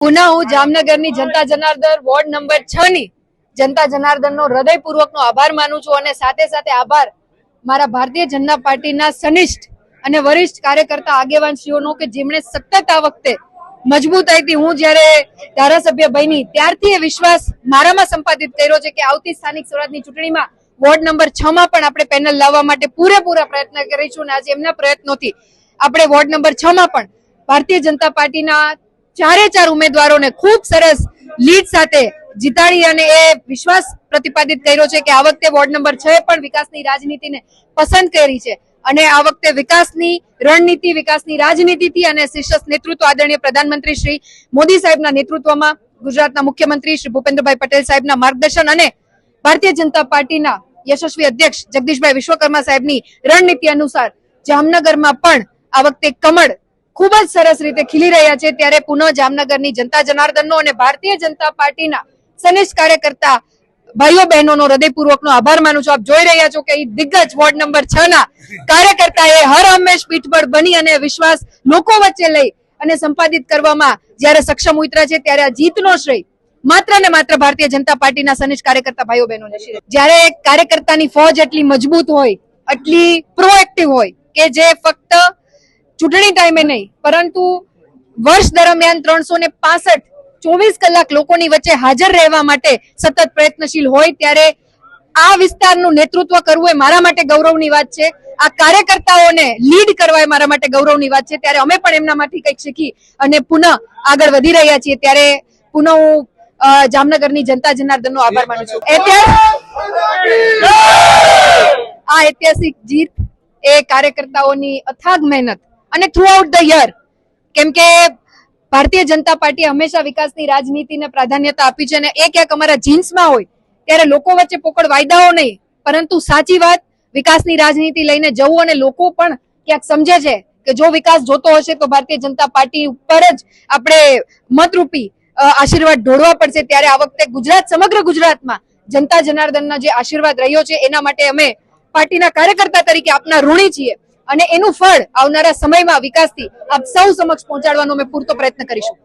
પુનઃ હું જામનગરની જનતા જનાર્દન વોર્ડ નંબર 6 ની જનતા જનાર્દનનો હૃદયપૂર્વકનો આભાર માનું છું અને સાથે સાથે આભાર મારા ભારતીય જનતા પાર્ટીના સનિષ્ઠ અને વરિષ્ઠ કાર્યકર્તા આગેવાનશ્રીઓનો કે જેમણે સતત આ વખતે મજબૂતાઈથી હું જ્યારે ધારાસભ્ય બની ત્યારથી એ વિશ્વાસ મારામાં સંપાદિત કર્યો છે કે આવતી સ્થાનિક સ્વરાજની ચૂંટણીમાં વોર્ડ નંબર 6 માં પણ આપણે પેનલ લાવવા માટે પૂરેપૂરા પ્રયત્ન કરીશું અને આજે એમના પ્રયત્નોથી આપણે વોર્ડ નંબર 6 માં પણ ભારતીય જનતા પાર્ટીના ચારે ચાર ઉમેદવારોને ખૂબ સરસ લીડ સાથે જીતાડી અને એ વિશ્વાસ પ્રતિપાદિત કર્યો છે કે આ વખતે વોર્ડ નંબર 6 પણ વિકાસની રાજનીતિને પસંદ કરી છે અને આ વખતે વિકાસની રણનીતિ વિકાસની રાજનીતિથી અને શીર્ષક નેતૃત્વ આદરણીય પ્રધાનમંત્રી શ્રી મોદી સાહેબના નેતૃત્વમાં ગુજરાતના મુખ્યમંત્રી શ્રી ભૂપેન્દ્રભાઈ પટેલ સાહેબના માર્ગદર્શન અને ભારતીય જનતા પાર્ટીના યશસ્વી અધ્યક્ષ જગદીશભાઈ વિશ્વકર્મા સાહેબની રણનીતિ અનુસાર જામનગરમાં પણ આ વખતે કમળ ખૂબ જ સરસ રીતે ખીલી રહ્યા છે ત્યારે પુનઃ જામનગરની જનતા જનાર્દનનો અને ભારતીય જનતા પાર્ટીના સનિષ્ઠ કાર્યકર્તા ભાઈઓ બહેનોનો હૃદયપૂર્વકનો આભાર માનું છું. આપ જોઈ રહ્યા છો કે દિગ્ગજ વોર્ડ નંબર 6 ના કાર્યકર્તાએ હર હંમેશ પીઠબળ બની અને વિશ્વાસ લોકો વચ્ચે લઈ અને સંપાદિત કરવામાં જ્યારે સક્ષમ ઉતર્યા છે ત્યારે આ જીતનો શ્રેય માત્ર ને માત્ર ભારતીય જનતા પાર્ટીના સનિષ્ઠ કાર્યકર્તા ભાઈઓ બહેનોને છે. જ્યારે કાર્યકર્તાની ફોજ એટલી મજબૂત હોય એટલી પ્રોએક્ટિવ હોય કે જે ફક્ત ચૂંટણી ટાઈમે નહીં પરંતુ વર્ષ દરમિયાન 365 24 કલાક લોકોની વચ્ચે હાજર રહેવા માટે સતત પ્રયત્નશીલ હોય ત્યારે આ વિસ્તારનું નેતૃત્વ કરવું એ મારા માટે ગૌરવની વાત છે. આ કાર્યકર્તાઓને લીડ કરવા એ મારા માટે ગૌરવની વાત છે ત્યારે અમે પણ એમનામાંથી કંઈક શીખી અને પુનઃ આગળ વધી રહ્યા છીએ ત્યારે પુનઃ હું જામનગરની જનતા જનાર્દનનો આભાર માનું છું. આ ઐતિહાસિક જીત એ કાર્યકર્તાઓની અથાગ મહેનત અને થ્રુ આઉટ ધ યર કેમ કે ભારતીય જનતા પાર્ટી હંમેશા વિકાસની રાજનીતિને પ્રાધાન્યતા આપી છે અને એ ક્યાંક અમારા જીન્સમાં હોય ત્યારે લોકો વચ્ચે પોકળ વાયદાઓ નહીં પરંતુ સાચી વાત વિકાસની રાજનીતિ લઈને જવું અને લોકો પણ ક્યાંક સમજે છે કે જો વિકાસ જોતો હશે તો ભારતીય જનતા પાર્ટી ઉપર જ આપણે મતરૂપી આશીર્વાદ ઢોળવા પડશે ત્યારે આ વખતે સમગ્ર ગુજરાતમાં જનતા જનાર્દનના જે આશીર્વાદ રહ્યો છે એના માટે અમે પાર્ટીના કાર્યકર્તા તરીકે આપના ઋણી છીએ અને એનું ફળ આવનારા સમયમાં વિકાસથી આપ સૌ સમક્ષ પહોંચાડવાનો અમે પૂરતો પ્રયત્ન કરીશું.